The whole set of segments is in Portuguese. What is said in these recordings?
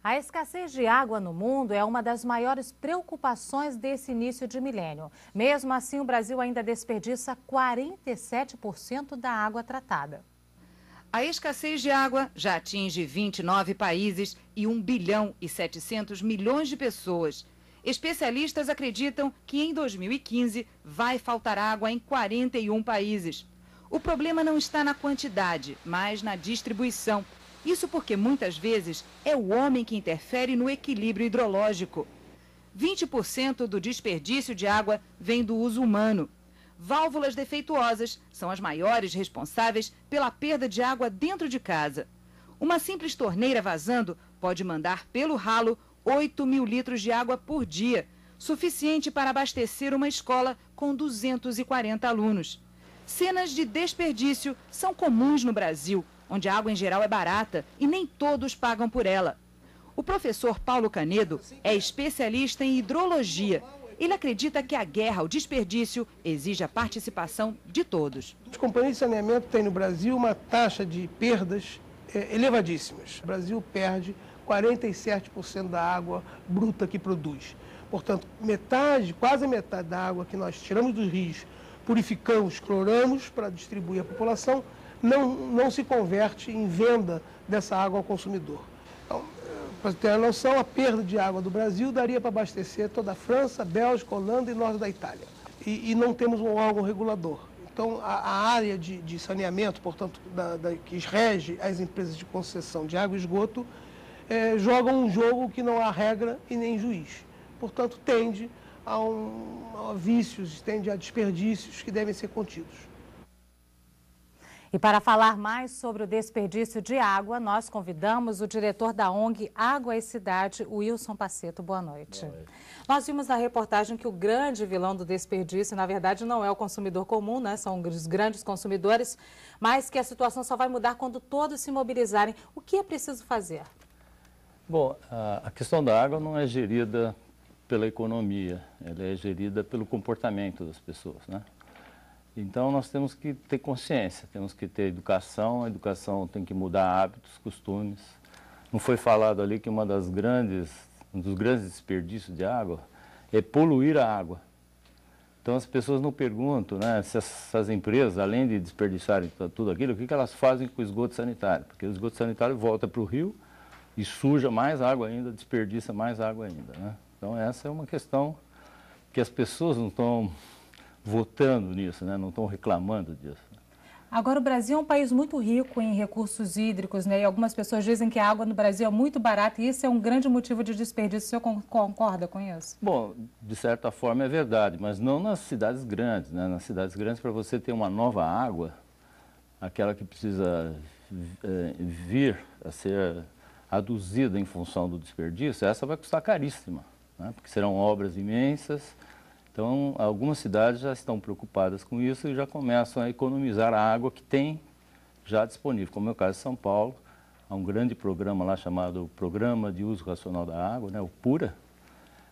A escassez de água no mundo é uma das maiores preocupações desse início de milênio. Mesmo assim, o Brasil ainda desperdiça 47% da água tratada. A escassez de água já atinge 29 países e 1 bilhão e 700 milhões de pessoas. Especialistas acreditam que em 2015 vai faltar água em 41 países. O problema não está na quantidade, mas na distribuição. Isso porque muitas vezes é o homem que interfere no equilíbrio hidrológico. 20% do desperdício de água vem do uso humano. Válvulas defeituosas são as maiores responsáveis pela perda de água dentro de casa. Uma simples torneira vazando pode mandar pelo ralo 8.000 litros de água por dia, suficiente para abastecer uma escola com 240 alunos. Cenas de desperdício são comuns no Brasil, onde a água em geral é barata e nem todos pagam por ela. O professor Paulo Canedo é especialista em hidrologia. Ele acredita que a guerra ao desperdício exige a participação de todos. As companhias de saneamento têm no Brasil uma taxa de perdas elevadíssimas. O Brasil perde 47% da água bruta que produz. Portanto, quase metade da água que nós tiramos dos rios, purificamos, cloramos para distribuir à população, não se converte em venda dessa água ao consumidor. Então, para ter a noção, a perda de água do Brasil daria para abastecer toda a França, Bélgica, Holanda e norte da Itália. E não temos um órgão regulador. Então, a área de saneamento, portanto, que rege as empresas de concessão de água e esgoto, jogam um jogo que não há regra e nem juiz. Portanto, tende a vícios, tende a desperdícios que devem ser contidos. E para falar mais sobre o desperdício de água, nós convidamos o diretor da ONG Água e Cidade, Wilson Paceto. Boa noite. Boa noite. Nós vimos na reportagem que o grande vilão do desperdício, na verdade, não é o consumidor comum, né? São os grandes consumidores, mas que a situação só vai mudar quando todos se mobilizarem. O que é preciso fazer? Bom, a questão da água não é gerida pela economia, ela é gerida pelo comportamento das pessoas, né? Então, nós temos que ter consciência, temos que ter educação, a educação tem que mudar hábitos, costumes. Não foi falado ali que um dos grandes desperdícios de água é poluir a água. Então, as pessoas não perguntam, né, se essas empresas, além de desperdiçarem tudo aquilo, o que elas fazem com o esgoto sanitário? Porque o esgoto sanitário volta para o rio e suja mais água ainda, desperdiça mais água ainda, né? Então, essa é uma questão que as pessoas não estão votando nisso, né? Não estão reclamando disso. Agora, o Brasil é um país muito rico em recursos hídricos, né? E algumas pessoas dizem que a água no Brasil é muito barata e isso é um grande motivo de desperdício. O senhor concorda com isso? Bom, de certa forma é verdade, mas não nas cidades grandes, né? Nas cidades grandes, para você ter uma nova água, aquela que precisa vir a ser aduzida em função do desperdício, essa vai custar caríssima, né? Porque serão obras imensas. Então, algumas cidades já estão preocupadas com isso e já começam a economizar a água que tem já disponível. Como é o caso de São Paulo, há um grande programa lá chamado Programa de Uso Racional da Água, né, o PURA,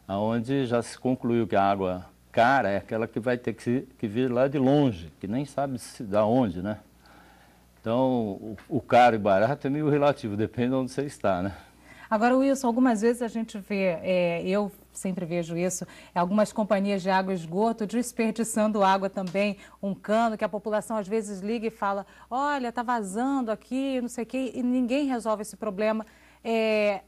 onde já se concluiu que a água cara é aquela que vai ter que vir lá de longe, que nem sabe da onde, né? Então, o caro e barato é meio relativo, depende de onde você está, né? Agora, Wilson, algumas vezes a gente vê, eu sempre vejo isso, algumas companhias de água e esgoto desperdiçando água também, um cano que a população às vezes liga e fala, olha, está vazando aqui, não sei o quê, e ninguém resolve esse problema.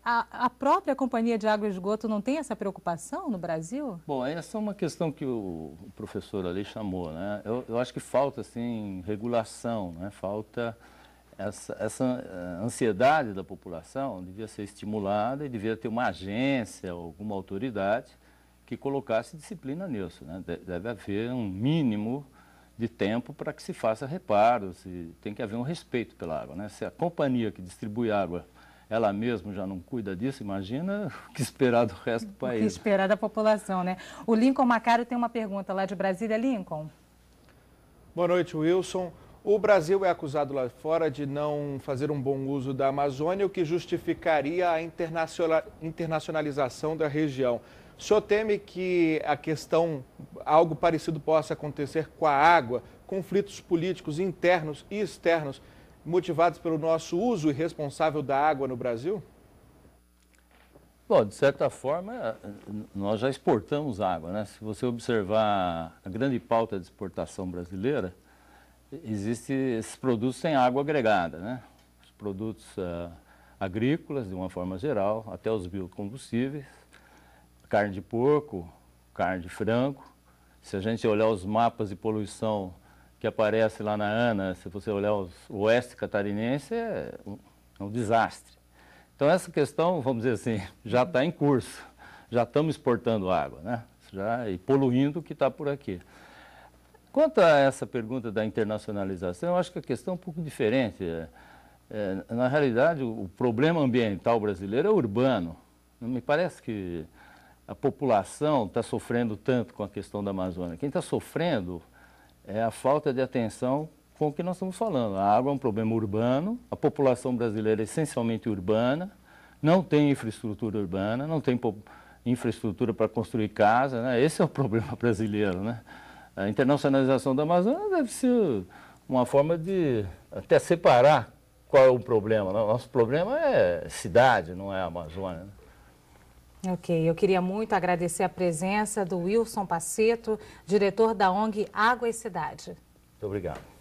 A própria companhia de água e esgoto não tem essa preocupação no Brasil? Bom, essa é uma questão que o professor ali chamou, né? Eu acho que falta, assim, regulação, né? Falta... Essa ansiedade da população devia ser estimulada e devia ter uma agência, alguma autoridade que colocasse disciplina nisso, né? Deve haver um mínimo de tempo para que se faça reparos e tem que haver um respeito pela água, né? Se a companhia que distribui água, ela mesma já não cuida disso, imagina o que esperar do resto do país. O que esperar da população, né? O Lincoln Macário tem uma pergunta lá de Brasília. Lincoln. Boa noite, Wilson. O Brasil é acusado lá fora de não fazer um bom uso da Amazônia, o que justificaria a internacionalização da região. O senhor teme que a questão, algo parecido possa acontecer com a água, conflitos políticos internos e externos, motivados pelo nosso uso irresponsável da água no Brasil? Bom, de certa forma, nós já exportamos água, né? Se você observar a grande pauta de exportação brasileira, existem esses produtos sem água agregada, né? Os produtos agrícolas, de uma forma geral, até os biocombustíveis, carne de porco, carne de frango. Se a gente olhar os mapas de poluição que aparecem lá na ANA, se você olhar o oeste catarinense, é um desastre. Então essa questão, vamos dizer assim, já está em curso, já estamos exportando água, né? E poluindo o que está por aqui. Quanto a essa pergunta da internacionalização, eu acho que a questão é um pouco diferente. Na realidade, o problema ambiental brasileiro é urbano. Não me parece que a população está sofrendo tanto com a questão da Amazônia. Quem está sofrendo é a falta de atenção com o que nós estamos falando. A água é um problema urbano, a população brasileira é essencialmente urbana, não tem infraestrutura urbana, não tem infraestrutura para construir casa, né? Esse é o problema brasileiro, né? A internacionalização da Amazônia deve ser uma forma de até separar qual é o problema. Nosso problema é cidade, não é a Amazônia, né? Ok, eu queria muito agradecer a presença do Wilson Pacetto, diretor da ONG Água e Cidade. Muito obrigado.